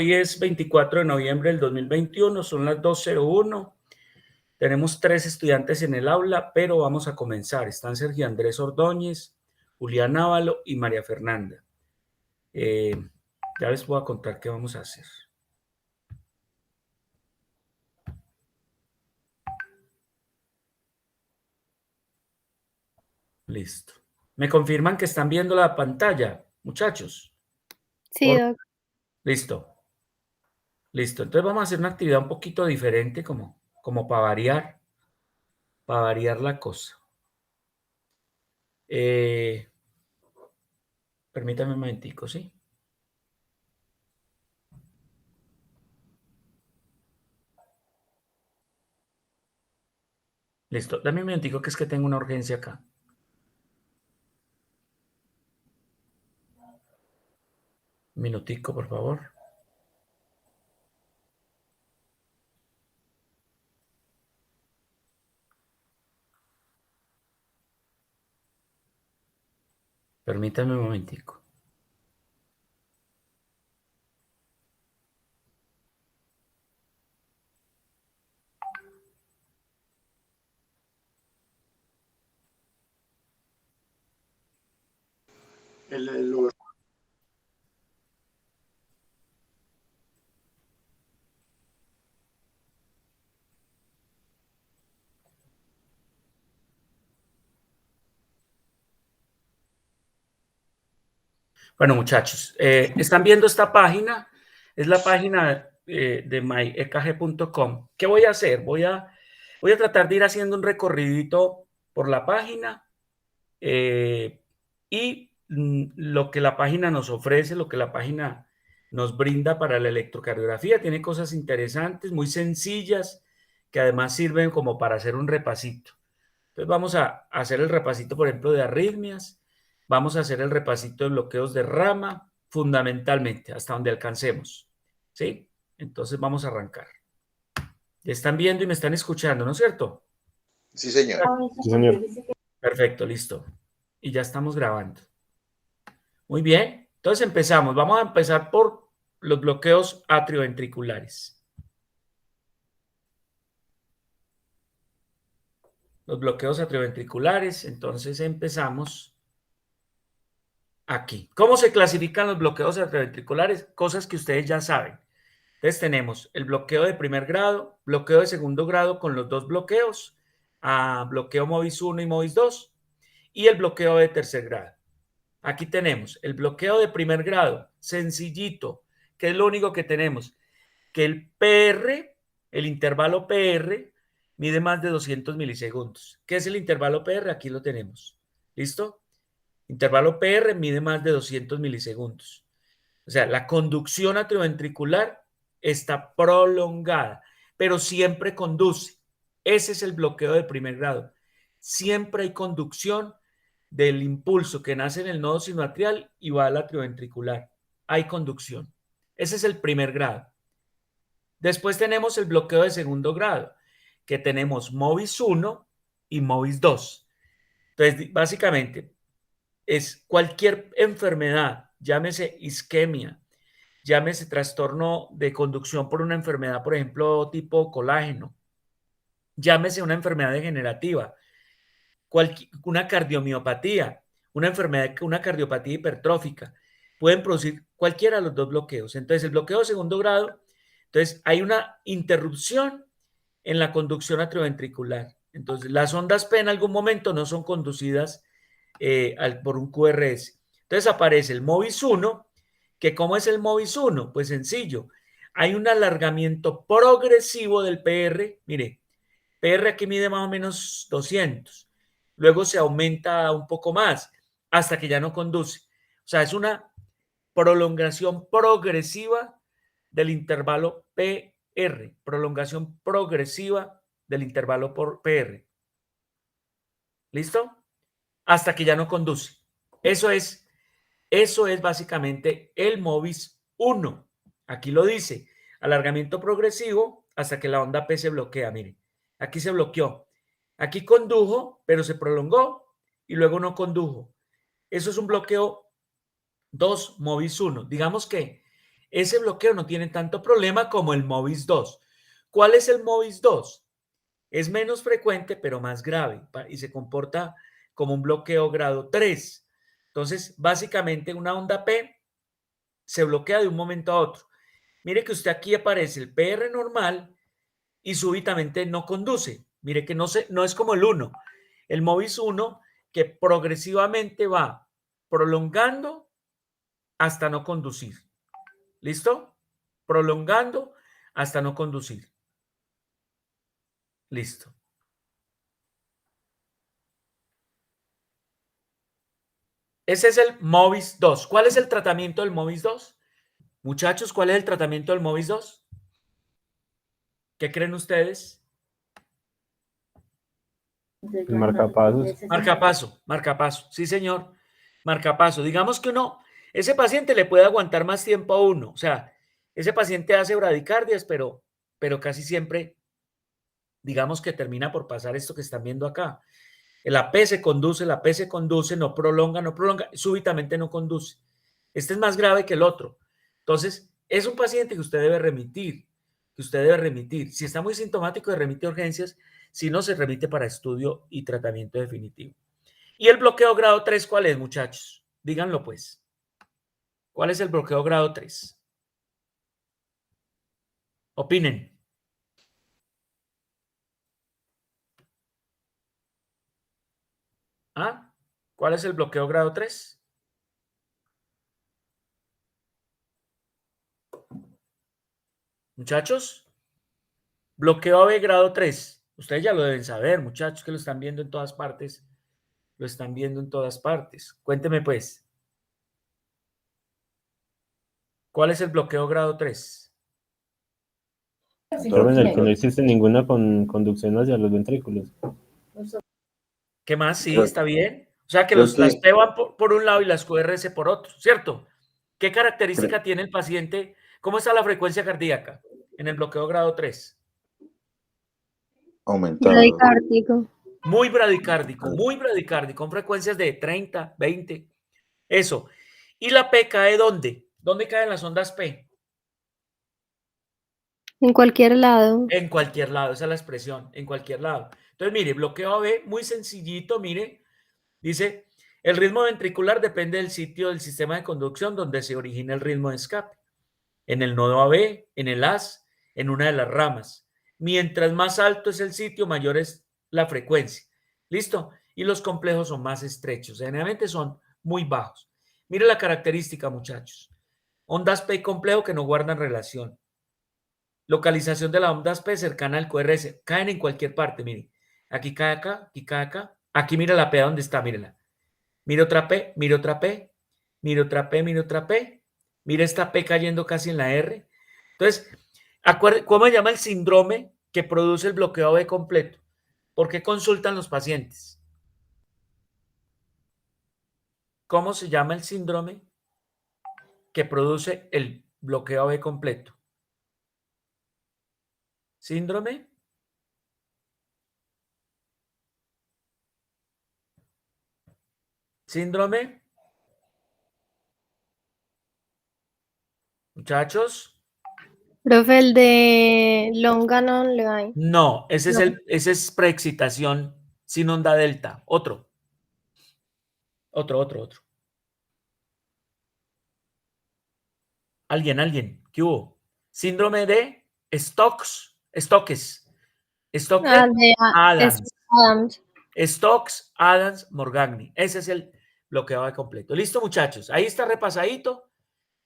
Hoy es 24 de noviembre del 2021, son las 2:01. Tenemos 3 estudiantes en el aula, pero vamos a comenzar. Están Sergio Andrés Ordóñez, Julián Ávalo y María Fernanda. Ya les voy a contar qué vamos a hacer. Listo. ¿Me confirman que están viendo la pantalla, muchachos? Sí, Doc. Listo. Listo. Entonces vamos a hacer una actividad un poquito diferente, como para variar la cosa. Permítame un momentico, ¿sí? Listo. Dame un momentico que es que tengo una urgencia acá. Un minutico, por favor. Permítame un momentico. Bueno, muchachos, ¿están viendo esta página? Es la página de myekg.com. ¿Qué voy a hacer? Voy a tratar de ir haciendo un recorridito por la página y lo que la página nos ofrece, lo que la página nos brinda para la electrocardiografía. Tiene cosas interesantes, muy sencillas, que además sirven como para hacer un repasito. Entonces vamos a hacer el repasito, por ejemplo, de arritmias. Vamos a hacer el repasito de bloqueos de rama, fundamentalmente, hasta donde alcancemos. ¿Sí? Entonces vamos a arrancar. Están viendo y me están escuchando, ¿no es cierto? Sí, señor. Sí, señor. Perfecto, listo. Y ya estamos grabando. Muy bien. Entonces empezamos. Vamos a empezar por los bloqueos atrioventriculares. Los bloqueos atrioventriculares. Entonces empezamos aquí. ¿Cómo se clasifican los bloqueos atrioventriculares? Cosas que ustedes ya saben. Entonces tenemos el bloqueo de primer grado, bloqueo de segundo grado con los dos bloqueos, bloqueo MOVIS 1 y MOVIS 2, y el bloqueo de tercer grado. Aquí tenemos el bloqueo de primer grado, sencillito, que es lo único que tenemos, que el PR, el intervalo PR, mide más de 200 milisegundos. ¿Qué es el intervalo PR? Aquí lo tenemos. ¿Listo? Intervalo PR mide más de 200 milisegundos. O sea, la conducción atrioventricular está prolongada, pero siempre conduce. Ese es el bloqueo de primer grado. Siempre hay conducción del impulso que nace en el nodo sinoatrial y va al atrioventricular. Hay conducción. Ese es el primer grado. Después tenemos el bloqueo de segundo grado, que tenemos MOVIS 1 y MOVIS 2. Entonces, básicamente, es cualquier enfermedad, llámese isquemia, llámese trastorno de conducción por una enfermedad, por ejemplo, tipo colágeno, llámese una enfermedad degenerativa, una cardiomiopatía, una cardiopatía hipertrófica, pueden producir cualquiera de los dos bloqueos. Entonces, el bloqueo de segundo grado, entonces hay una interrupción en la conducción atrioventricular. Entonces, las ondas P en algún momento no son conducidas por un QRS. Entonces aparece el MOVIS 1, que ¿cómo es el MOVIS 1? Pues sencillo, hay un alargamiento progresivo del PR, mire, PR aquí mide más o menos 200, luego se aumenta un poco más hasta que ya no conduce. O sea, es una prolongación progresiva del intervalo PR, prolongación progresiva del intervalo por PR. ¿Listo? Hasta que ya no conduce. Eso es básicamente el MOVIS 1. Aquí lo dice, alargamiento progresivo hasta que la onda P se bloquea. Mire, aquí se bloqueó. Aquí condujo, pero se prolongó y luego no condujo. Eso es un bloqueo 2, MOVIS 1. Digamos que ese bloqueo no tiene tanto problema como el MOVIS 2. ¿Cuál es el MOVIS 2? Es menos frecuente, pero más grave y se comporta como un bloqueo grado 3. Entonces, básicamente una onda P se bloquea de un momento a otro. Mire que usted aquí aparece el PR normal y súbitamente no conduce. Mire que no es como el 1. El MOVIS 1 que progresivamente va prolongando hasta no conducir. ¿Listo? Prolongando hasta no conducir. Listo. Ese es el MOVIS 2. ¿Cuál es el tratamiento del MOVIS 2? Muchachos, ¿cuál es el tratamiento del MOVIS 2? ¿Qué creen ustedes? El marcapasos. Marcapaso. Sí, señor. Marcapaso. Digamos que ese paciente le puede aguantar más tiempo a uno. O sea, ese paciente hace bradicardias, pero casi siempre, digamos que termina por pasar esto que están viendo acá. La P se conduce, no prolonga, súbitamente no conduce. Este es más grave que el otro. Entonces, es un paciente que usted debe remitir, Si está muy sintomático, remite a urgencias, si no, se remite para estudio y tratamiento definitivo. ¿Y el bloqueo grado 3 cuál es, muchachos? Díganlo pues. ¿Cuál es el bloqueo grado 3? Opinen. ¿Ah? ¿Cuál es el bloqueo grado 3? Muchachos, bloqueo AB grado 3. Ustedes ya lo deben saber, muchachos, que lo están viendo en todas partes. Lo están viendo en todas partes. Cuénteme pues. ¿Cuál es el bloqueo grado 3? Pero en el que no existe ninguna conducción hacia los ventrículos. ¿Qué más? Sí, está bien. O sea que las P van por un lado y las QRS por otro, ¿cierto? ¿Qué característica tiene el paciente? ¿Cómo está la frecuencia cardíaca en el bloqueo grado 3? Aumentado. Bradicárdico. Muy bradicárdico, con frecuencias de 30, 20. Eso. ¿Y la P cae dónde? ¿Dónde caen las ondas P? En cualquier lado. En cualquier lado, esa es la expresión, en cualquier lado. Entonces, mire, bloqueo AB, muy sencillito, mire, dice, el ritmo ventricular depende del sitio del sistema de conducción donde se origina el ritmo de escape. En el nodo AB, en el AS, en una de las ramas. Mientras más alto es el sitio, mayor es la frecuencia. ¿Listo? Y los complejos son más estrechos. Generalmente son muy bajos. Mire la característica, muchachos. Ondas P complejo que no guardan relación. Localización de las ondas P cercana al QRS. Caen en cualquier parte, mire. Aquí cae acá, aquí cae acá. Aquí mira la P dónde está, mírela. Mira otra P, mira otra P, mira otra P, mira otra P. Mira esta P cayendo casi en la R. Entonces, ¿cómo se llama el síndrome que produce el bloqueo B completo? ¿Por qué consultan los pacientes? ¿Cómo se llama el síndrome que produce el bloqueo B completo? ¿Síndrome? ¿Síndrome? Muchachos. Profe, el de Longanon-Levine. No, ese es preexcitación sin onda delta. Otro. Alguien. ¿Qué hubo? Síndrome de Stokes. Adams. Stokes-Adams-Morgagni. Ese es el bloqueo de completo. Listo, muchachos. Ahí está repasadito.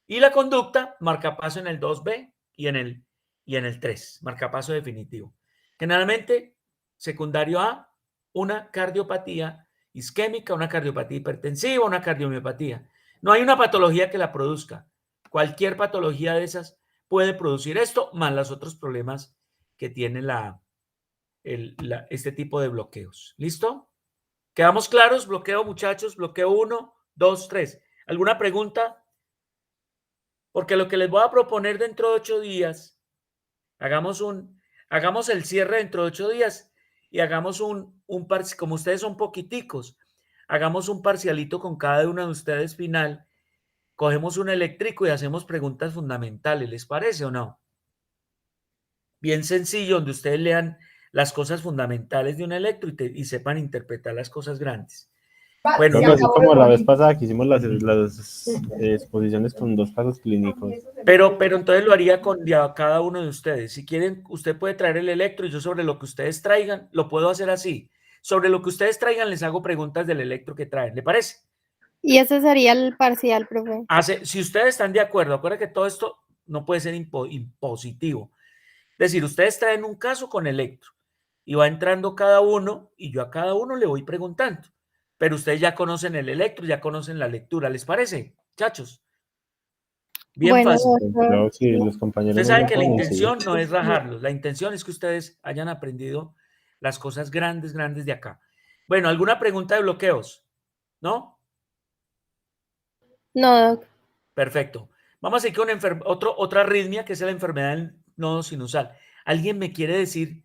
Y la conducta, marcapaso en el 2B y en el 3. Marcapaso definitivo. Generalmente, secundario A, una cardiopatía isquémica, una cardiopatía hipertensiva, una cardiomiopatía. No hay una patología que la produzca. Cualquier patología de esas puede producir esto, más los otros problemas que tiene este tipo de bloqueos. ¿Listo? ¿Quedamos claros? Bloqueo, muchachos. Bloqueo 1, 2, 3. ¿Alguna pregunta? Porque lo que les voy a proponer dentro de 8 días, hagamos el cierre dentro de 8 días y hagamos como ustedes son poquiticos, hagamos un parcialito con cada uno de ustedes final cogemos un eléctrico y hacemos preguntas fundamentales, ¿les parece o no? Bien sencillo, donde ustedes lean las cosas fundamentales de un electro y sepan interpretar las cosas grandes. Bueno, Creo que así como la vez pasada que hicimos las exposiciones con 2 casos clínicos. pero entonces lo haría con cada uno de ustedes. Si quieren, usted puede traer el electro y yo sobre lo que ustedes traigan, lo puedo hacer así. Sobre lo que ustedes traigan les hago preguntas del electro que traen. ¿Le parece? Y ese sería el parcial, profe. Si ustedes están de acuerdo, acuérdense que todo esto no puede ser impositivo. Es decir, ustedes traen un caso con electro y va entrando cada uno y yo a cada uno le voy preguntando. Pero ustedes ya conocen el electro, ya conocen la lectura. ¿Les parece, muchachos? Bien Bueno, fácil. Creo que si los compañeros Ustedes no saben lo que la pueden, intención sí. no es rajarlos, la intención es que ustedes hayan aprendido las cosas grandes, grandes de acá. Bueno, ¿alguna pregunta de bloqueos? ¿No? no, Doc. Perfecto. Vamos a seguir con otra arritmia que es la enfermedad del nodo sinusal. ¿Alguien me quiere decir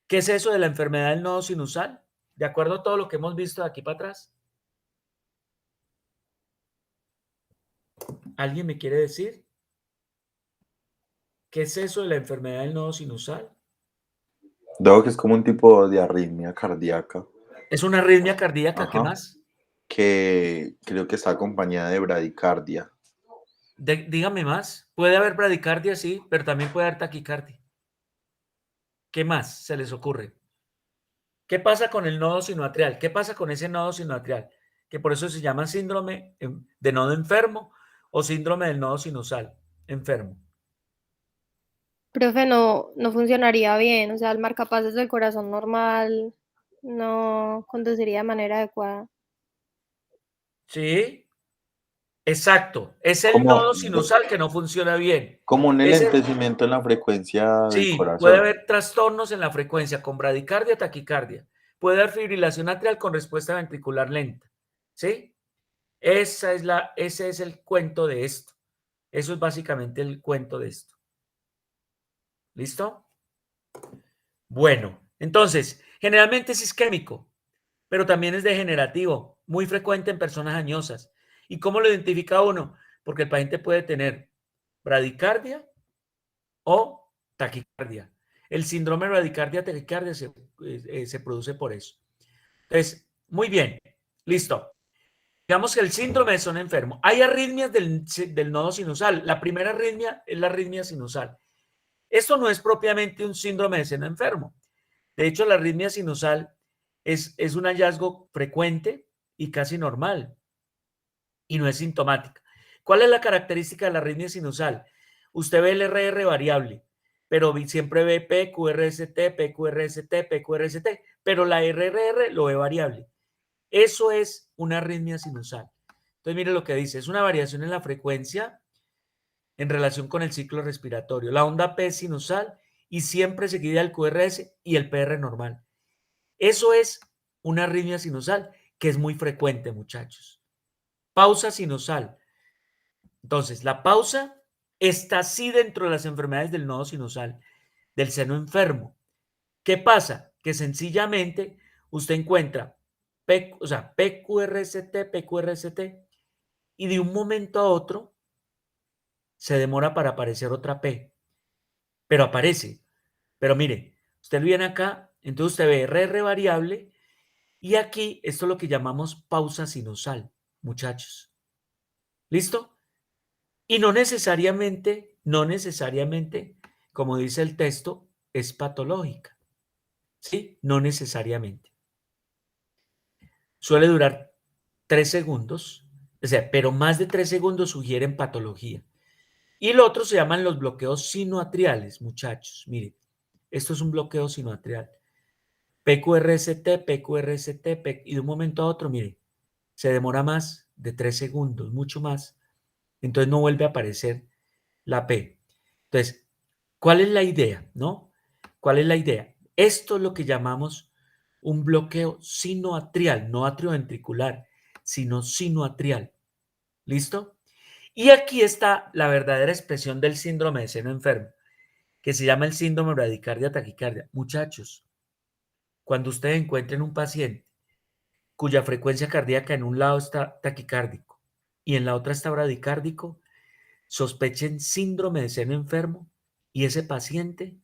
qué es eso de la enfermedad del nodo sinusal? De acuerdo a todo lo que hemos visto de aquí para atrás. ¿Alguien me quiere decir qué es eso de la enfermedad del nodo sinusal? Dado que es como un tipo de arritmia cardíaca. Es una arritmia cardíaca, ¿qué Ajá. más? Que creo que está acompañada de bradicardia. Dígame más. Puede haber bradicardia, sí, pero también puede haber taquicardia. ¿Qué más se les ocurre? ¿Qué pasa con el nodo sinoatrial? ¿Qué pasa con ese nodo sinoatrial? Que por eso se llama síndrome de nodo enfermo o síndrome del nodo sinusal enfermo. Profe, no funcionaría bien. O sea, el marcapasos del corazón normal no conduciría de manera adecuada. ¿Sí? Exacto. Es el Como, nodo sinusal que no funciona bien. como un Ese, enlentecimiento en la frecuencia del sí, puede corazón. haber trastornos en la frecuencia con bradicardia, taquicardia. Puede haber fibrilación atrial con respuesta ventricular lenta. ¿Sí? Ese es el cuento de esto. Eso es básicamente el cuento de esto. ¿Listo? Bueno, entonces, generalmente es isquémico, pero también es degenerativo, muy frecuente en personas añosas. ¿Y cómo lo identifica uno? Porque el paciente puede tener bradicardia o taquicardia. El síndrome de bradicardia-taquicardia se produce por eso. Entonces, muy bien, listo. Digamos que el síndrome de son enfermo. Hay arritmias del nodo sinusal. La primera arritmia es la arritmia sinusal. Esto no es propiamente un síndrome de seno enfermo. De hecho, la arritmia sinusal es un hallazgo frecuente y casi normal y no es sintomática. ¿Cuál es la característica de la arritmia sinusal? Usted ve el RR variable, pero siempre ve PQRST, PQRST, PQRST, pero la RR lo ve variable. Eso es una arritmia sinusal. Entonces, mire lo que dice, es una variación en la frecuencia en relación con el ciclo respiratorio. La onda P es sinusal y siempre seguida del QRS y el PR normal. Eso es una arritmia sinusal que es muy frecuente, muchachos. Pausa sinusal. Entonces, la pausa está así dentro de las enfermedades del nodo sinusal, del seno enfermo. ¿Qué pasa? Que sencillamente usted encuentra PQRST, PQRST, y de un momento a otro se demora para aparecer otra P, pero aparece. Pero mire, usted viene acá, entonces usted ve RR variable y aquí esto es lo que llamamos pausa sinusal, muchachos. ¿Listo? Y no necesariamente, como dice el texto, es patológica. ¿Sí? No necesariamente. Suele durar 3 segundos, o sea, pero más de 3 segundos sugieren patología. Y lo otro se llaman los bloqueos sinoatriales, muchachos. Mire, esto es un bloqueo sinoatrial. PQRST, PQRST, y de un momento a otro, mire, se demora más de 3 segundos, mucho más. Entonces no vuelve a aparecer la P. Entonces, ¿cuál es la idea? ¿No? ¿Cuál es la idea? Esto es lo que llamamos un bloqueo sinoatrial, no atrioventricular, sino sinoatrial. ¿Listo? Y aquí está la verdadera expresión del síndrome de seno enfermo, que se llama el síndrome bradicardia-taquicardia. Muchachos, cuando ustedes encuentren un paciente cuya frecuencia cardíaca en un lado está taquicárdico y en la otra está bradicárdico, sospechen síndrome de seno enfermo y ese paciente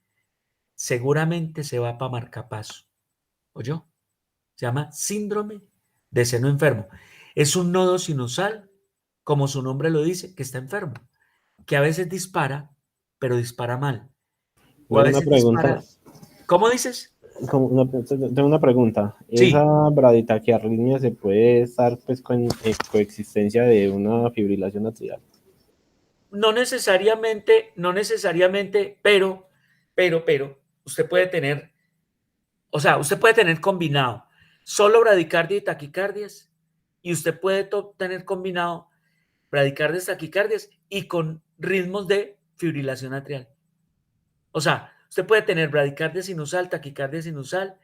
seguramente se va para marcapaso. ¿Oyó? Se llama síndrome de seno enfermo. Es un nodo sinusal, como su nombre lo dice, que está enfermo, que a veces dispara, pero dispara mal. O a Tengo una veces pregunta, dispara. ¿Cómo dices? tengo una pregunta. ¿Esa Sí. braditaquiarritmia se puede estar pues con coexistencia de una fibrilación atrial? No necesariamente, pero, usted puede tener, o sea, usted puede tener combinado solo bradicardia y taquicardias, y usted puede tener combinado bradicardias, taquicardias y con ritmos de fibrilación atrial. O sea, usted puede tener bradicardia sinusal, taquicardia sinusal,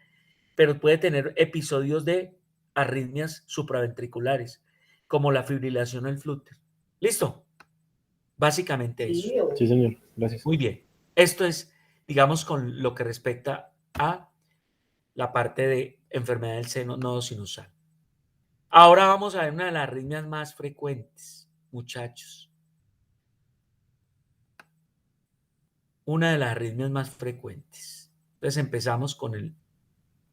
pero puede tener episodios de arritmias supraventriculares, como la fibrilación al flúter. ¿Listo? Básicamente eso. Sí, señor. Gracias. Muy bien. Esto es, digamos, con lo que respecta a la parte de enfermedad del seno nodo sinusal. Ahora vamos a ver una de las arritmias más frecuentes, muchachos. Una de las arritmias más frecuentes. Entonces empezamos con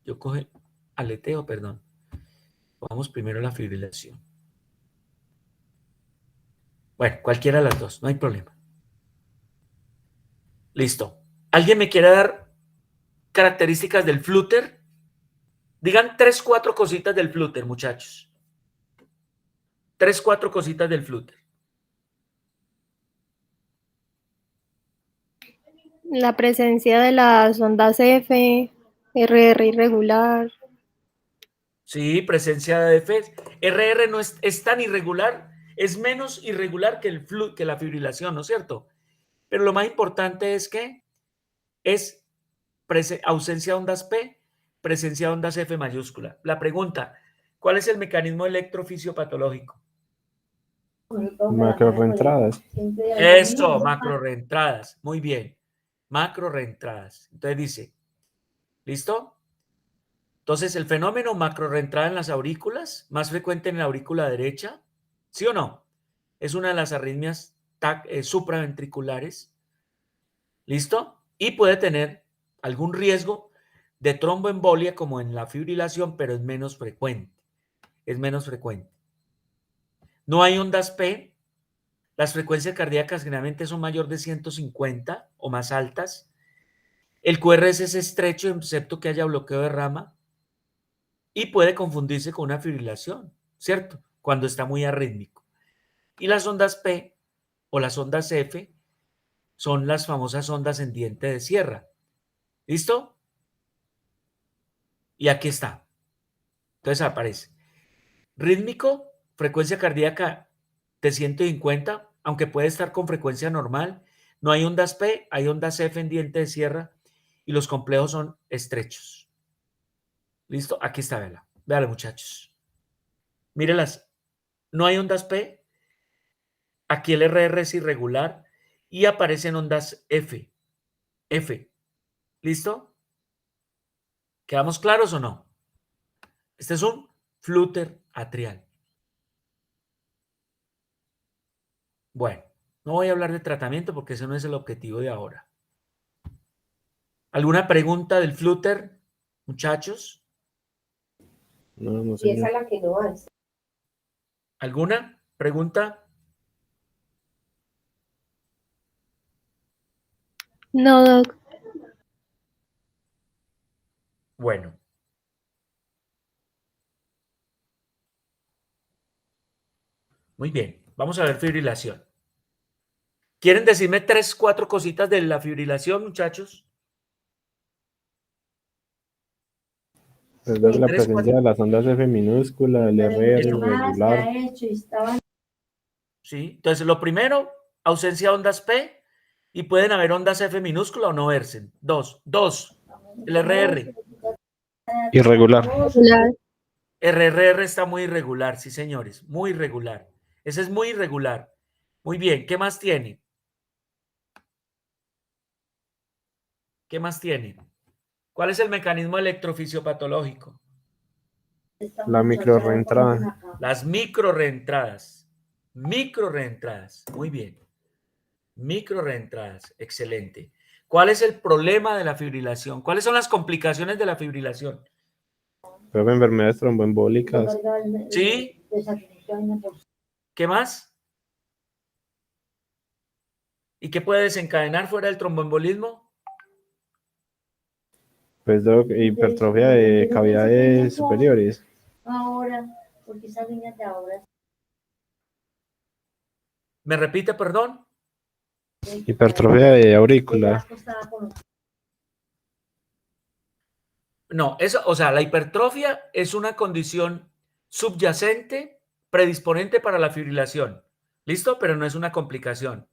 yo coge aleteo, perdón. Vamos primero a la fibrilación. Bueno, cualquiera de las dos, no hay problema. Listo. ¿Alguien me quiere dar características del flúter? Digan 3, 4 cositas del flúter, muchachos. 3, 4 cositas del flúter. La presencia de las ondas F, RR irregular. Sí, presencia de defectos. RR no es tan irregular, es menos irregular que la fibrilación, ¿no es cierto? Pero lo más importante es que es ausencia de ondas P, presencia de ondas F mayúscula. La pregunta, ¿cuál es el mecanismo electrofisiopatológico? Macro reentradas. Esto, macro reentradas. Muy bien. Macro reentradas. Entonces dice, ¿listo? Entonces, el fenómeno macro reentrada en las aurículas, más frecuente en la aurícula derecha, ¿sí o no? Es una de las arritmias supraventriculares. ¿Listo? Y puede tener algún riesgo de tromboembolia como en la fibrilación, pero es menos frecuente. Es menos frecuente. No hay ondas P. Las frecuencias cardíacas generalmente son mayor de 150 o más altas. El QRS es estrecho, excepto que haya bloqueo de rama. Y puede confundirse con una fibrilación, ¿cierto? Cuando está muy arrítmico. Y las ondas P o las ondas F son las famosas ondas en diente de sierra. ¿Listo? Y aquí está. Entonces aparece. Rítmico, frecuencia cardíaca de 150, aunque puede estar con frecuencia normal. No hay ondas P, hay ondas F en diente de sierra y los complejos son estrechos. ¿Listo? Aquí está, véala. Véala, muchachos. Mírelas. No hay ondas P. Aquí el RR es irregular y aparecen ondas F. F. ¿Listo? ¿Quedamos claros o no? Este es un flúter atrial. Bueno, no voy a hablar de tratamiento porque ese no es el objetivo de ahora. ¿Alguna pregunta del flúter, muchachos? No, no, Y esa es señor. la que no hace. ¿Alguna pregunta? No, doc. Bueno. Muy bien. Vamos a ver fibrilación. ¿Quieren decirme 3, 4 cositas de la fibrilación, muchachos? Desde la 3, presencia 4. de las ondas F minúscula, el RR Eso. irregular. Sí. Entonces, lo primero, ausencia de ondas P y pueden haber ondas F minúscula o no verse. 2. 2. El RR. Irregular. Irregular. RRR está muy irregular, sí, señores. Muy irregular. Ese es muy irregular. Muy bien. ¿Qué más tiene? ¿Qué más tiene? ¿Cuál es el mecanismo electrofisiopatológico? La micro reentrada. Las micro reentradas. Micro reentradas. Muy bien. Micro reentradas. Excelente. ¿Cuál es el problema de la fibrilación? ¿Cuáles son las complicaciones de la fibrilación? Profe, enfermedades tromboembólicas. ¿Sí? ¿Qué más? ¿Y qué puede desencadenar fuera del tromboembolismo? Pues, Doc, hipertrofia de cavidades superiores. Ahora, porque esas líneas de ahora. ¿Me repite, perdón? Hipertrofia de aurícula. No, eso, o sea, la hipertrofia es una condición subyacente predisponente para la fibrilación. ¿Listo? Pero no es una complicación.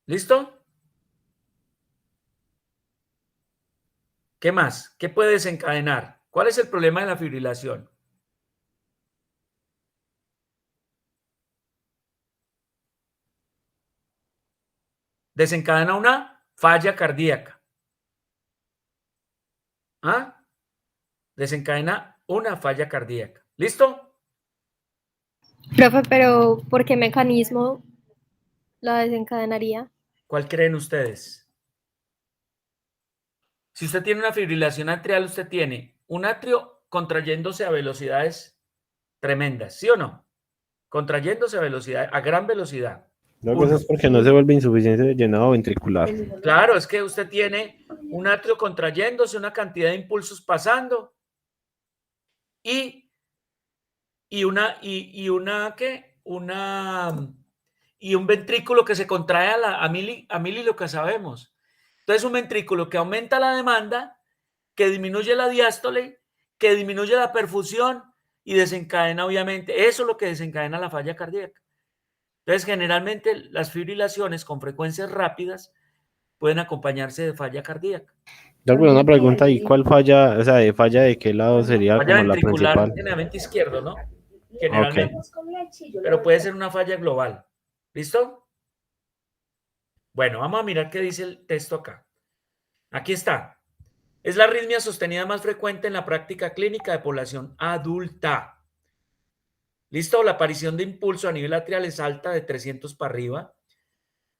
¿Listo? ¿Qué más? ¿Qué puede desencadenar? ¿Cuál es el problema de la fibrilación? Desencadena una falla cardíaca. ¿Ah? Desencadena una falla cardíaca. ¿Listo? Profe, pero ¿por qué mecanismo la desencadenaría? ¿Cuál creen ustedes? Si usted tiene una fibrilación atrial, usted tiene un atrio contrayéndose a velocidades tremendas, ¿sí o no? Contrayéndose a velocidad, a gran velocidad. Doc, eso es porque no se vuelve insuficiencia de llenado ventricular. Claro, es que usted tiene un atrio contrayéndose, una cantidad de impulsos pasando y un ventrículo que se contrae a mil y lo que sabemos. Entonces, un ventrículo que aumenta la demanda, que disminuye la diástole, que disminuye la perfusión y desencadena, obviamente, eso es lo que desencadena la falla cardíaca. Entonces, generalmente las fibrilaciones con frecuencias rápidas pueden acompañarse de falla cardíaca. Doc, pero una pregunta, ¿y cuál falla, o sea, de falla de qué lado sería Falla como la ventricular, principal? generalmente izquierdo, ¿no? Ok. Generalmente. Pero puede ser una falla global. ¿Listo? Bueno, vamos a mirar qué dice el texto acá. Aquí está. Es la arritmia sostenida más frecuente en la práctica clínica de población adulta. ¿Listo? La aparición de impulso a nivel atrial es alta, de 300 para arriba.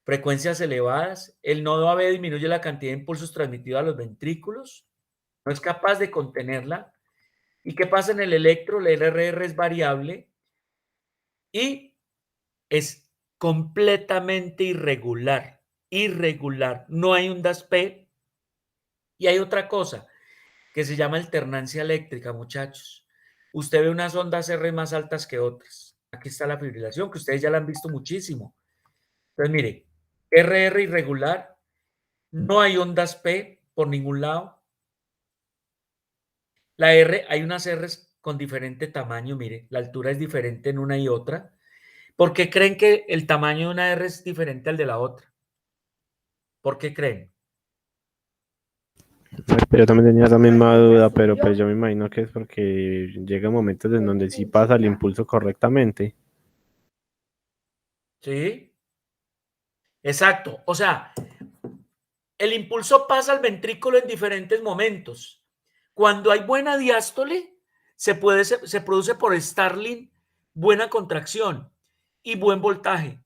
Frecuencias elevadas. El nodo AB disminuye la cantidad de impulsos transmitidos a los ventrículos. No es capaz de contenerla. ¿Y qué pasa en el electro? El RR es variable y es completamente irregular. Irregular. No hay un DAS-P. Y hay otra cosa que se llama alternancia eléctrica, muchachos. Usted ve unas ondas R más altas que otras. Aquí está la fibrilación, que ustedes ya la han visto muchísimo. Entonces, mire, RR irregular, no hay ondas P por ningún lado. La R, hay unas Rs con diferente tamaño, mire, la altura es diferente en una y otra. ¿Por qué creen que el tamaño de una R es diferente al de la otra? ¿Por qué creen? Pero yo también tenía esa misma duda, pero pues yo me imagino que es porque llega momentos en donde sí pasa el impulso correctamente. ¿Sí? Exacto. O sea, el impulso pasa al ventrículo en diferentes momentos. Cuando hay buena diástole, se produce por Starling buena contracción y buen voltaje.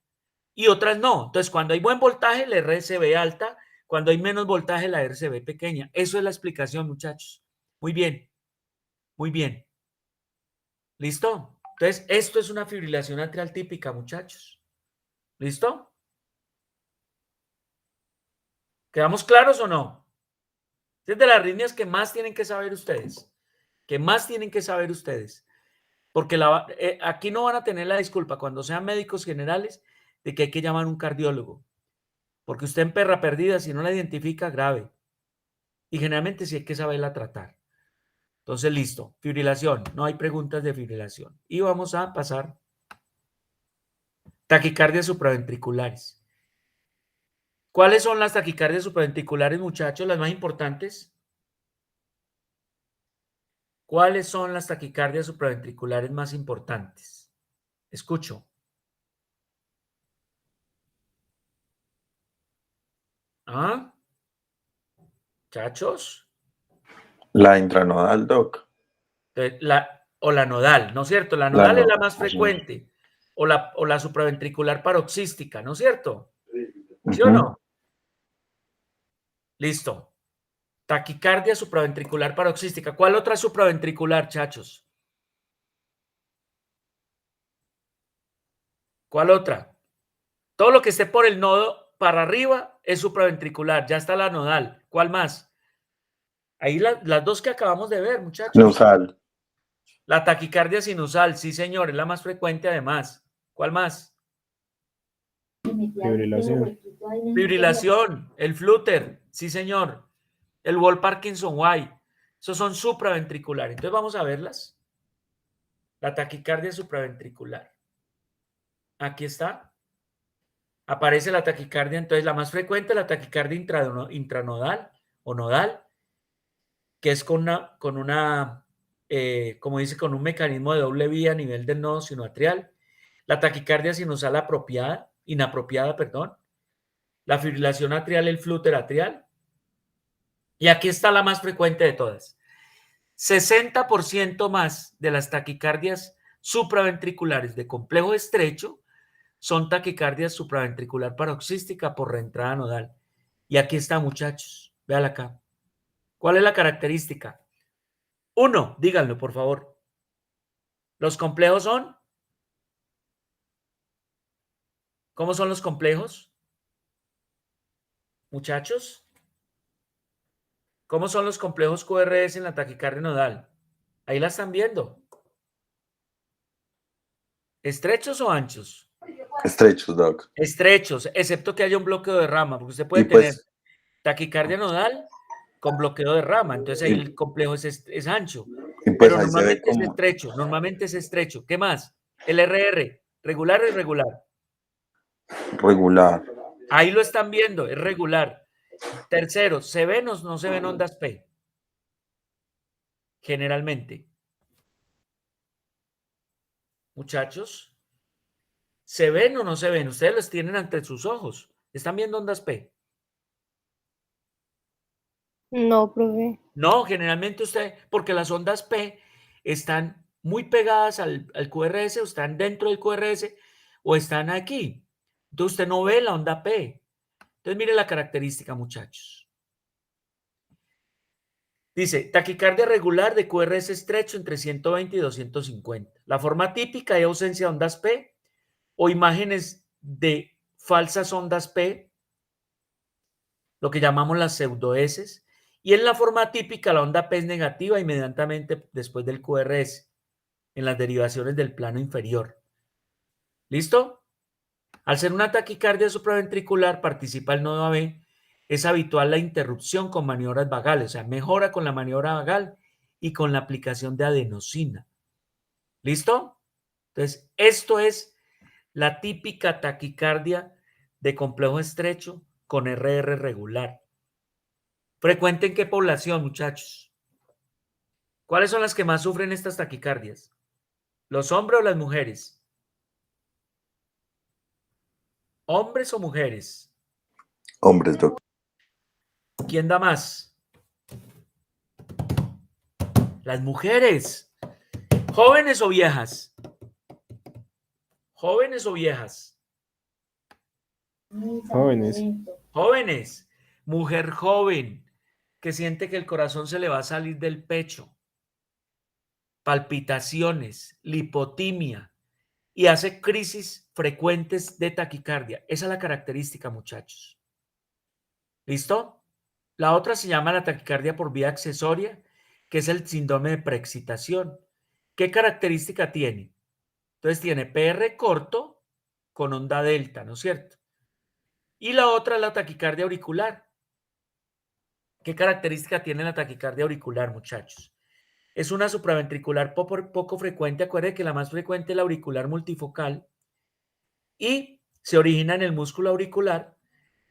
Y otras no. Entonces, cuando hay buen voltaje, la RCB alta. Cuando hay menos voltaje, la RCB pequeña. Eso es la explicación, muchachos. Muy bien. Muy bien. ¿Listo? Entonces, esto es una fibrilación atrial típica, muchachos. ¿Listo? ¿Quedamos claros o no? Es de las arritmias que más tienen que saber ustedes. Que más tienen que saber ustedes. Porque aquí no van a tener la disculpa cuando sean médicos generales de que hay que llamar a un cardiólogo. Porque usted en perra perdida, si no la identifica, grave. Y generalmente sí hay que saberla tratar. Entonces, listo. Fibrilación. No hay preguntas de fibrilación. Y vamos a pasar. Taquicardias supraventriculares. ¿Cuáles son las taquicardias supraventriculares, muchachos? Las más importantes. ¿Cuáles son las taquicardias supraventriculares más importantes? Escucho. ¿Ah? Muchachos. La intranodal, Doc. Entonces, o la nodal, ¿no es cierto? La nodal es la más Ujú. frecuente, o la supraventricular paroxística, ¿no es cierto? ¿Sí o no? Listo. Taquicardia supraventricular paroxística. ¿Cuál otra supraventricular, chachos? ¿Cuál otra? Todo lo que esté por el nodo para arriba es supraventricular. Ya está la nodal. ¿Cuál más? Ahí las dos que acabamos de ver, muchachos. Sinusal. La taquicardia sinusal, sí, señor, es la más frecuente además. ¿Cuál más? Fibrilación. Fibrilación, el flúter, sí, señor. El Wall-Parkinson-White. Esos son supraventriculares. Entonces vamos a verlas. La taquicardia supraventricular. Aquí está. Aparece la taquicardia, entonces la más frecuente, la taquicardia intranodal o nodal, que es con una como dice, con un mecanismo de doble vía a nivel del nodo sinoatrial. La taquicardia sinusal inapropiada, perdón. La fibrilación atrial, el flúter atrial. Y aquí está la más frecuente de todas. 60% más de las taquicardias supraventriculares de complejo estrecho son taquicardias supraventricular paroxística por reentrada nodal. Y aquí está, muchachos. Véala acá. ¿Cuál es la característica? 1, díganlo, por favor. Los complejos son. ¿Cómo son los complejos? Muchachos. ¿Cómo son los complejos QRS en la taquicardia nodal? Ahí la están viendo. ¿Estrechos o anchos? Estrechos, Doc. Estrechos, excepto que haya un bloqueo de rama, porque usted puede Y pues, tener taquicardia nodal con bloqueo de rama, entonces ahí el complejo es ancho, y pues pero ahí se ve normalmente es estrecho. ¿Qué más? El RR, regular o irregular. regular. Ahí lo están viendo, es regular. Tercero, ¿se ven o no se ven ondas P? Generalmente. Muchachos, ¿se ven o no se ven? Ustedes los tienen ante sus ojos. ¿Están viendo ondas P? No, profe. No, generalmente porque las ondas P están muy pegadas al QRS, o están dentro del QRS, o están aquí. Entonces usted no ve la onda P. Entonces mire la característica, muchachos. Dice, taquicardia regular de QRS estrecho entre 120 y 250. La forma típica es ausencia de ondas P o imágenes de falsas ondas P, lo que llamamos las pseudoeses. Y en la forma típica la onda P es negativa inmediatamente después del QRS, en las derivaciones del plano inferior. ¿Listo? Al ser una taquicardia supraventricular, participa el nodo AB, es habitual la interrupción con maniobras vagales, o sea, mejora con la maniobra vagal y con la aplicación de adenosina. ¿Listo? Entonces, esto es la típica taquicardia de complejo estrecho con RR regular. ¿Frecuente en qué población, muchachos? ¿Cuáles son las que más sufren estas taquicardias? ¿Los hombres o las mujeres? ¿Hombres o mujeres? Hombres, Doc. ¿Quién da más? Las mujeres. ¿Jóvenes o viejas? ¿Jóvenes o viejas? Jóvenes. Jóvenes. Mujer joven que siente que el corazón se le va a salir del pecho. Palpitaciones, lipotimia y hace crisis frecuentes de taquicardia. Esa es la característica, muchachos. ¿Listo? La otra se llama la taquicardia por vía accesoria, que es el síndrome de preexcitación. ¿Qué característica tiene? Entonces tiene PR corto con onda delta, ¿no es cierto? Y la otra es la taquicardia auricular. ¿Qué característica tiene la taquicardia auricular, muchachos? Es una supraventricular poco frecuente. Acuérdense que la más frecuente es la auricular multifocal y se origina en el músculo auricular.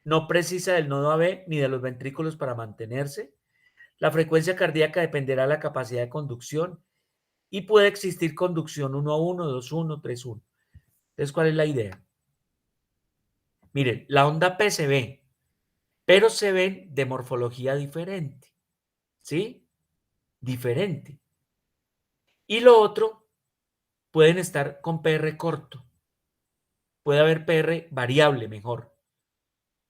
No precisa del nodo AB ni de los ventrículos para mantenerse. La frecuencia cardíaca dependerá de la capacidad de conducción y puede existir conducción 1 a 1, 2 a 1, 3 a 1. Entonces, ¿cuál es la idea? Miren, la onda P se ve, pero se ven de morfología diferente. ¿Sí? Diferente. Y lo otro, pueden estar con PR corto. Puede haber PR variable mejor.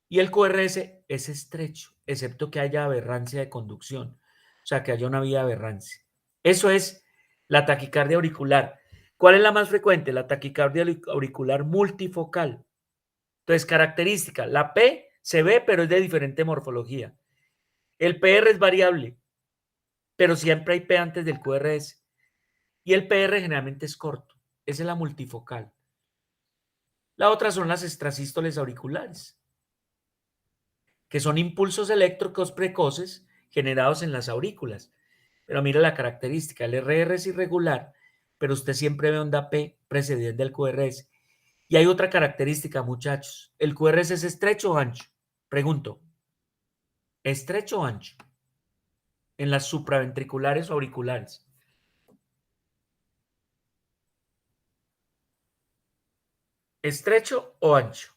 Y el QRS es estrecho, excepto que haya aberrancia de conducción. O sea, que haya una vía de aberrancia. Eso es la taquicardia auricular. ¿Cuál es la más frecuente? La taquicardia auricular multifocal. Entonces, característica. La P se ve, pero es de diferente morfología. El PR es variable, pero siempre hay P antes del QRS. Y el PR generalmente es corto. Esa es la multifocal. La otra son las extrasístoles auriculares, que son impulsos eléctricos precoces generados en las aurículas. Pero mira la característica, el RR es irregular, pero usted siempre ve onda P precedente del QRS. Y hay otra característica, muchachos. ¿El QRS es estrecho o ancho? Pregunto. ¿Estrecho o ancho? En las supraventriculares o auriculares. ¿Estrecho o ancho?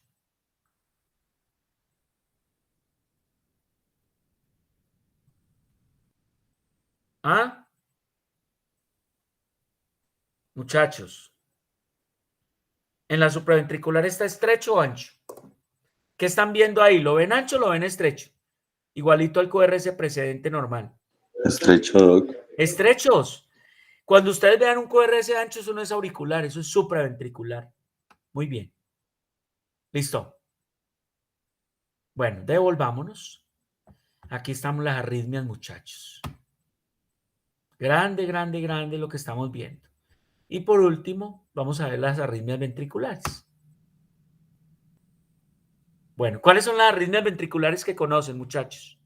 ¿Ah? Muchachos. ¿En la supraventricular está estrecho o ancho? ¿Qué están viendo ahí? ¿Lo ven ancho o lo ven estrecho? Igualito al QRS precedente normal. Estrecho, Doc. Estrechos. Cuando ustedes vean un QRS ancho, eso no es auricular, eso es supraventricular. Muy bien. Listo. Bueno, devolvámonos. Aquí estamos las arritmias, muchachos. Grande, grande, grande lo que estamos viendo. Y por último, vamos a ver las arritmias ventriculares. Bueno, ¿cuáles son las arritmias ventriculares que conocen, muchachos?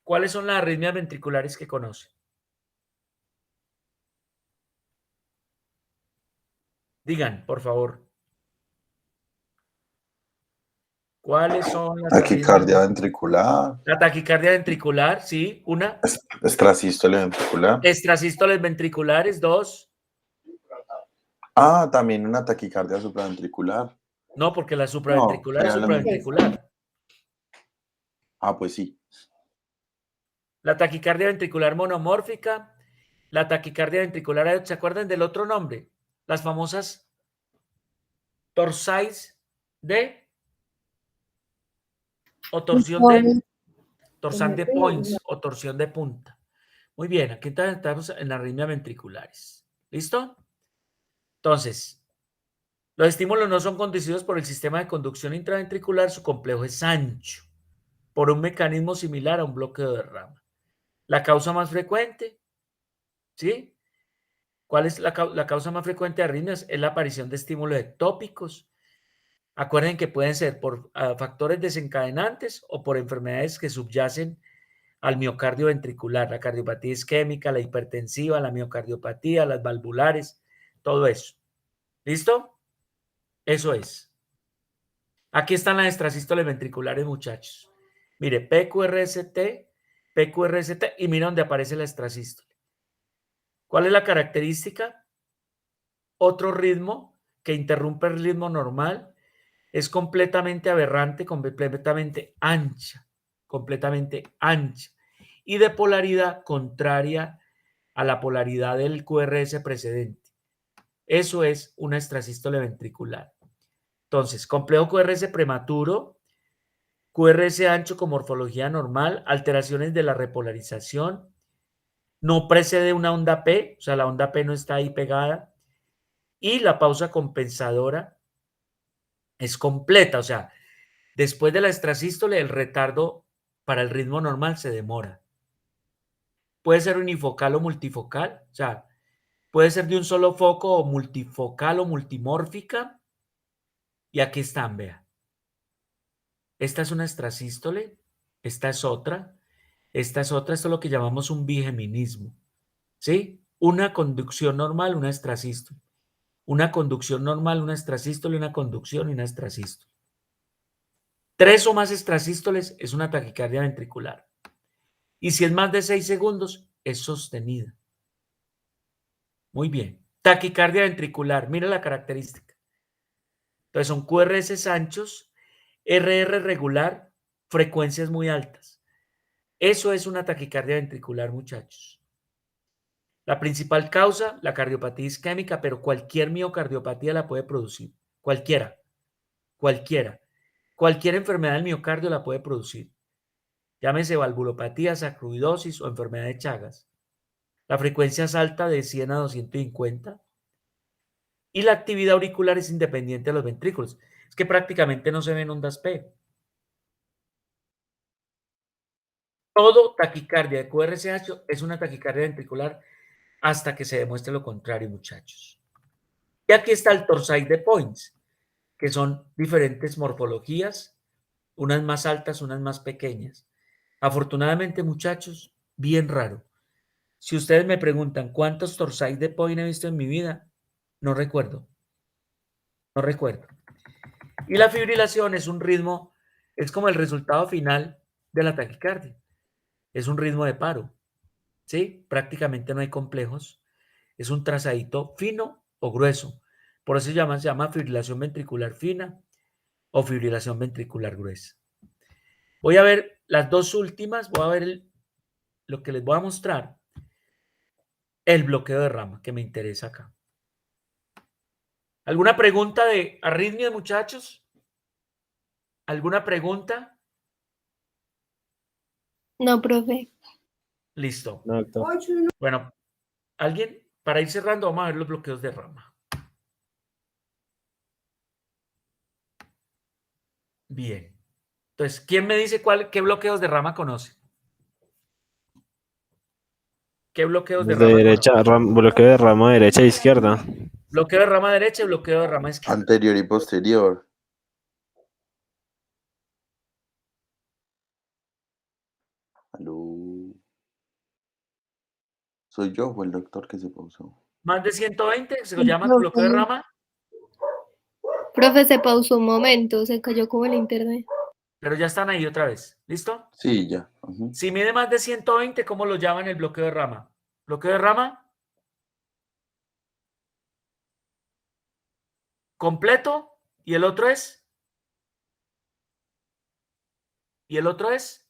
¿Cuáles son las arritmias ventriculares que conocen? Digan, por favor. ¿Cuáles son las Taquicardia arritmias? ventricular. La taquicardia ventricular, sí. Una. Extrasístole ventricular. Extrasístoles ventriculares, dos. Ah, también una taquicardia supraventricular. No, porque la No, supraventricular es probablemente. supraventricular. Ah, pues sí. La taquicardia ventricular monomórfica, la taquicardia ventricular, ¿se acuerdan del otro nombre? Las famosas torsais de o torsión de torsal de points o torsión de punta. Muy bien, aquí estamos en las arritmias ventriculares. ¿Listo? Entonces, los estímulos no son conducidos por el sistema de conducción intraventricular, su complejo es ancho, por un mecanismo similar a un bloqueo de rama. La causa más frecuente, ¿sí? ¿Cuál es la causa más frecuente de arritmias? Es la aparición de estímulos ectópicos. Acuerden que pueden ser por factores desencadenantes o por enfermedades que subyacen al miocardio ventricular, la cardiopatía isquémica, la hipertensiva, la miocardiopatía, las valvulares, todo eso. ¿Listo? Eso es. Aquí están las extrasístoles ventriculares, muchachos. Mire, PQRST, PQRST, y mira dónde aparece la extrasístole. ¿Cuál es la característica? Otro ritmo que interrumpe el ritmo normal, es completamente aberrante, completamente ancha y de polaridad contraria a la polaridad del QRS precedente. Eso es una extrasístole ventricular. Entonces, complejo QRS prematuro, QRS ancho con morfología normal, alteraciones de la repolarización, no precede una onda P, o sea, la onda P no está ahí pegada, y la pausa compensadora es completa, o sea, después de la extrasístole, el retardo para el ritmo normal se demora. Puede ser unifocal o multifocal, o sea, puede ser de un solo foco o multifocal o multimórfica. Y aquí están, vea. Esta es una extrasístole, esta es otra, esta es otra, esto es lo que llamamos un bigeminismo, ¿sí? Una conducción normal, una extrasístole. Una conducción normal, una extrasístole, una conducción y una extrasístole. 3 o más extrasístoles es una taquicardia ventricular. Y si es más de 6 segundos, es sostenida. Muy bien. Taquicardia ventricular, mira la característica. Entonces son QRS anchos, RR regular, frecuencias muy altas. Eso es una taquicardia ventricular, muchachos. La principal causa, la cardiopatía isquémica, pero cualquier miocardiopatía la puede producir. Cualquiera. Cualquier enfermedad del miocardio la puede producir. Llámese valvulopatía, sacroidosis o enfermedad de Chagas. La frecuencia es alta de 100 a 250 y la actividad auricular es independiente de los ventrículos. Es que prácticamente no se ven ondas P. Todo taquicardia de QRSH es una taquicardia ventricular hasta que se demuestre lo contrario, muchachos. Y aquí está el torsade de Points, que son diferentes morfologías, unas más altas, unas más pequeñas. Afortunadamente, muchachos, bien raro. Si ustedes me preguntan cuántos torsade de Point he visto en mi vida, no recuerdo. No recuerdo. Y la fibrilación es un ritmo, es como el resultado final de la taquicardia. Es un ritmo de paro. ¿Sí? Prácticamente no hay complejos. Es un trazadito fino o grueso. Por eso se llama fibrilación ventricular fina o fibrilación ventricular gruesa. Voy a ver las dos últimas, voy a ver lo que les voy a mostrar. El bloqueo de rama, que me interesa acá. ¿Alguna pregunta de arritmia, muchachos? ¿Alguna pregunta? No, profe. Listo. No, doctor. Bueno, ¿alguien? Para ir cerrando, vamos a ver los bloqueos de rama. Bien. Entonces, ¿quién me dice qué bloqueos de rama conoce? ¿Qué bloqueos de Desde rama derecha, conoce? bloqueo de rama derecha e izquierda. Bloqueo de rama derecha y bloqueo de rama izquierda. Anterior y posterior. Aló. ¿Soy yo o el doctor que se pausó? Más de 120, se lo Sí, llama profe. bloqueo de rama, Profe, se pausó un momento, se cayó como el internet. pero ya están ahí otra vez. ¿Listo? Sí, ya. Ujú. Si mide más de 120, ¿cómo lo llaman el bloqueo de rama? Bloqueo de rama completo y el otro es. ¿Y el otro es?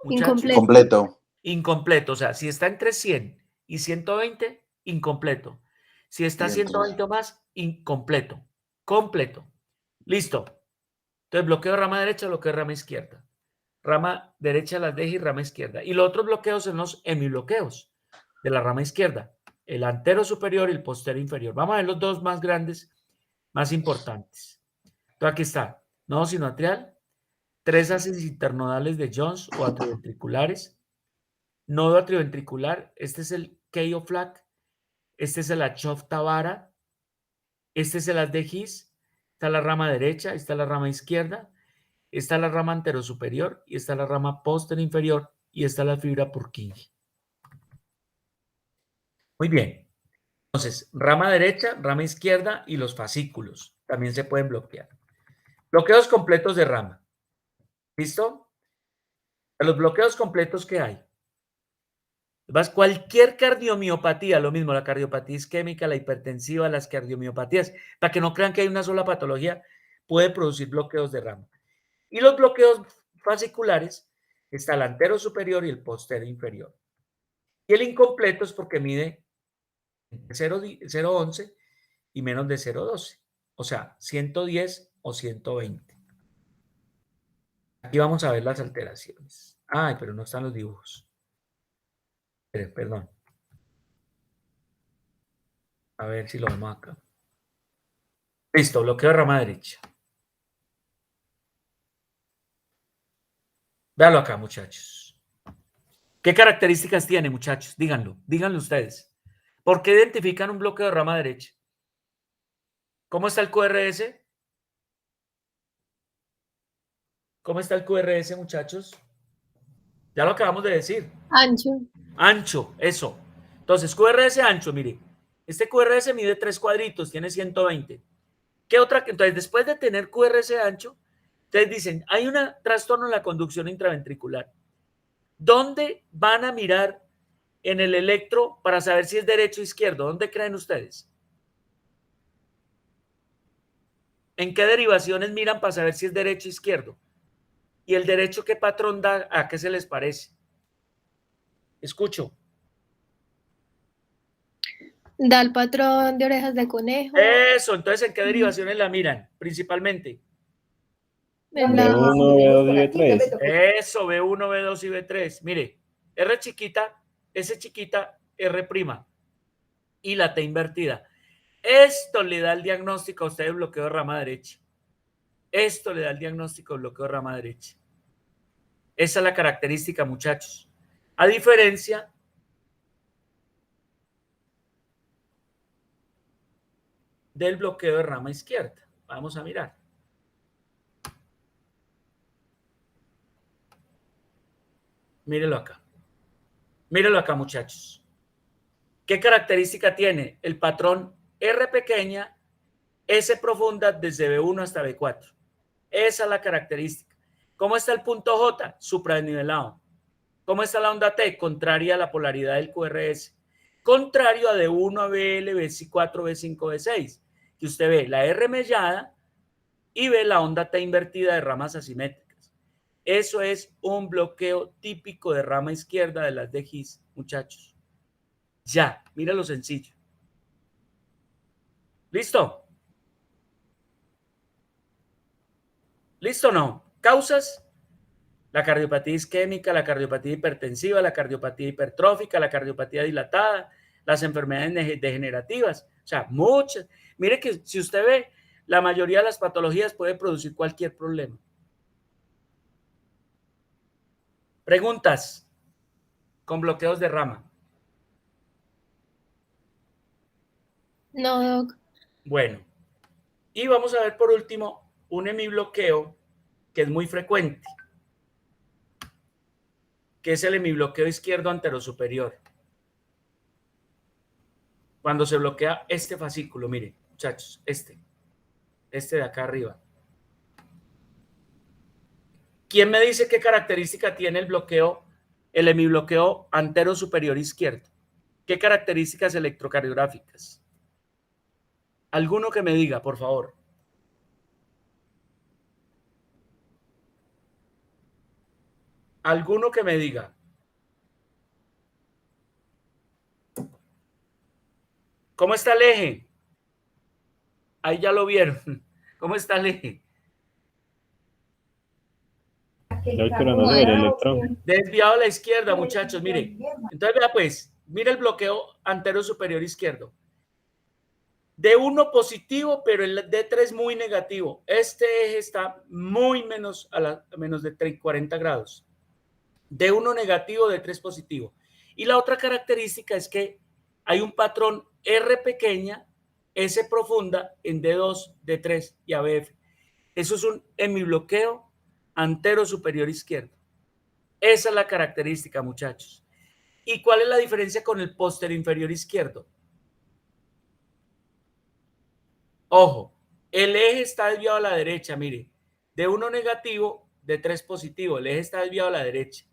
Muchachos. Incompleto. Completo. Incompleto. O sea, si está entre 100 y 120, incompleto. Si está Y entonces, 120 o más, incompleto. Completo. Listo. Entonces, bloqueo de rama derecha, bloqueo de rama izquierda. Rama derecha las deja y rama izquierda. Y los otros bloqueos son los hemibloqueos de la rama izquierda. El antero superior y el postero inferior. Vamos a ver los dos más grandes, más importantes. Entonces, aquí está. Nodo sinoatrial. 3 haces internodales de Jones o atrioventriculares. Nodo atrioventricular. Este es el Keio Flack. Este es el Achof-Tavara. Este es el Haz de His. Está la rama derecha. Está la rama izquierda. Está la rama anterosuperior y está la rama posterior y está la fibra Purkinje. Muy bien. Entonces, rama derecha, rama izquierda y los fascículos también se pueden bloquear. Bloqueos completos de rama. ¿Listo? Los bloqueos completos que hay. Cualquier cardiomiopatía, lo mismo, la cardiopatía isquémica, la hipertensiva, las cardiomiopatías, para que no crean que hay una sola patología, puede producir bloqueos de rama. Y los bloqueos fasciculares, está el antero superior y el postero inferior. Y el incompleto es porque mide 0,11 y menos de 0,12. O sea, 110 o 120. Aquí vamos a ver las alteraciones. Ay, pero no están los dibujos. Perdón. A ver si lo vemos acá. Listo, bloqueo de rama derecha. Véalo acá, muchachos. ¿Qué características tiene, muchachos? Díganlo ustedes. ¿Por qué identifican un bloqueo de rama derecha? ¿Cómo está el QRS? ¿Cómo está el QRS, muchachos? Ya lo acabamos de decir. Ancho. Ancho, eso. Entonces, QRS ancho, mire. Este QRS mide 3 cuadritos, tiene 120. ¿Qué otra? Entonces, después de tener QRS ancho, ustedes dicen, hay un trastorno en la conducción intraventricular. ¿Dónde van a mirar en el electro para saber si es derecho o izquierdo? ¿Dónde creen ustedes? ¿En qué derivaciones miran para saber si es derecho o izquierdo? ¿Y el derecho qué patrón da? ¿A qué se les parece? Escucho. Da el patrón de orejas de conejo. Eso, entonces, ¿en qué derivaciones la miran? Principalmente. En la- B1, B2 y B3. Eso, B1, B2 y B3. Mire, R chiquita, S chiquita, R prima y la T invertida. Esto le da el diagnóstico a usted de bloqueo de rama derecha. Esto le da el diagnóstico de bloqueo de rama derecha. Esa es la característica, muchachos. A diferencia del bloqueo de rama izquierda. Vamos a mirar. Mírelo acá. Mírelo acá, muchachos. ¿Qué característica tiene? El patrón R pequeña, S profunda desde B1 hasta B4. Esa es la característica. ¿Cómo está el punto J? Supradesnivelado. ¿Cómo está la onda T? Contraria a la polaridad del QRS. Contrario a D1 a BL, B4, B5, B6. Que usted ve la R mellada y ve la onda T invertida de ramas asimétricas. Eso es un bloqueo típico de rama izquierda de las de GIS, muchachos. Ya, mira lo sencillo. ¿Listo? ¿Listo o no? Causas: la cardiopatía isquémica, la cardiopatía hipertensiva, la cardiopatía hipertrófica, la cardiopatía dilatada, las enfermedades degenerativas. O sea, muchas. Mire que si usted ve, la mayoría de las patologías puede producir cualquier problema. Preguntas con bloqueos de rama. No, doc. Bueno, y vamos a ver por último un hemibloqueo que es muy frecuente, que es el hemibloqueo izquierdo anterosuperior. Cuando se bloquea este fascículo, miren, muchachos, este de acá arriba. ¿Quién me dice qué característica tiene el bloqueo, el hemibloqueo anterosuperior izquierdo? ¿Qué características electrocardiográficas? Alguno que me diga, por favor. Alguno que me diga. ¿Cómo está el eje? Ahí ya lo vieron. ¿Cómo está el eje? El electrón. Desviado a la izquierda, muchachos, mire. Entonces, vea pues, mire el bloqueo anterosuperior izquierdo. D1 positivo, pero el D3 muy negativo. Este eje está muy menos a menos de 40 grados. D1 negativo, D3 positivo. Y la otra característica es que hay un patrón R pequeña, S profunda en D2, D3 y ABF. Eso es un hemibloqueo anterosuperior izquierdo. Esa es la característica, muchachos. ¿Y cuál es la diferencia con el posterior inferior izquierdo? Ojo, el eje está desviado a la derecha, mire. D1 negativo, D3 positivo. El eje está desviado a la derecha.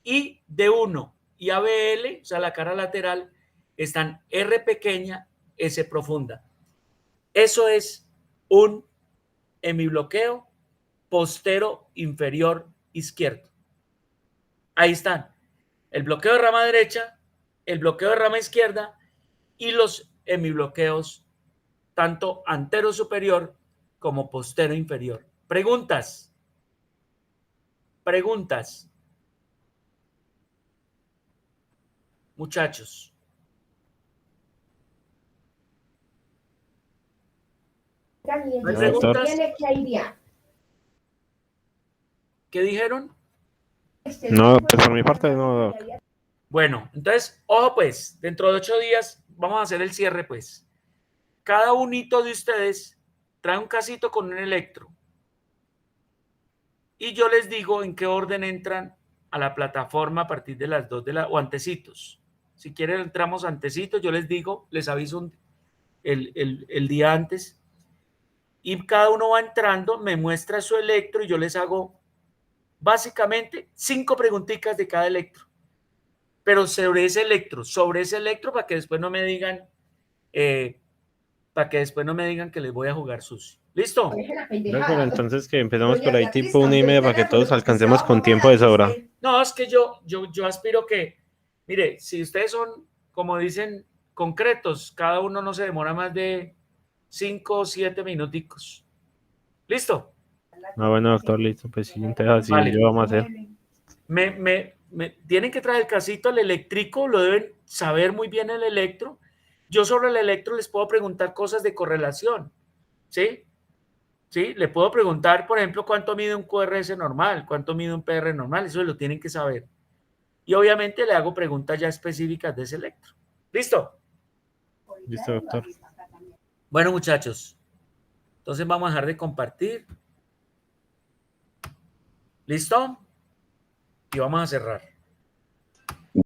Y D1 y ABL, o sea, la cara lateral, están R pequeña, S profunda. Eso es un hemibloqueo postero inferior izquierdo. Ahí están. El bloqueo de rama derecha, el bloqueo de rama izquierda y los hemibloqueos tanto antero superior como postero inferior. Preguntas. Preguntas. Muchachos. ¿No hay preguntas? ¿Qué dijeron? No, pues por mi parte no, doc. Bueno, entonces, ojo pues, dentro de 8 días vamos a hacer el cierre pues. Cada unito de ustedes trae un casito con un electro. Y yo les digo en qué orden entran a la plataforma a partir de las 2 de la... o antecitos. Si quieren entramos antecitos, yo les digo, les aviso el día antes. Y cada uno va entrando, me muestra su electro y yo les hago básicamente 5 preguntitas de cada electro. Pero sobre ese electro para que después no me digan... para que después no me digan que les voy a jugar sucio. ¿Listo? Pero entonces que empezamos por ahí tipo 1:30 para que todos alcancemos con tiempo de sobra. No, es que yo aspiro que, mire, si ustedes son, como concretos. Cada uno no se demora más de 5 o 7 minuticos. ¿Listo? Ah, bueno, doctor, listo. Pues sí, entonces así Vale. lo vamos a hacer. Tienen que traer el casito al eléctrico, lo deben saber muy bien el electro. Yo sobre el electro les puedo preguntar cosas de correlación, ¿sí? ¿Sí? Le puedo preguntar, por ejemplo, cuánto mide un QRS normal, cuánto mide un PR normal, eso lo tienen que saber. Y obviamente le hago preguntas ya específicas de ese electro. ¿Listo? Listo, doctor. Bueno, muchachos, entonces vamos a dejar de compartir. ¿Listo? Y vamos a cerrar.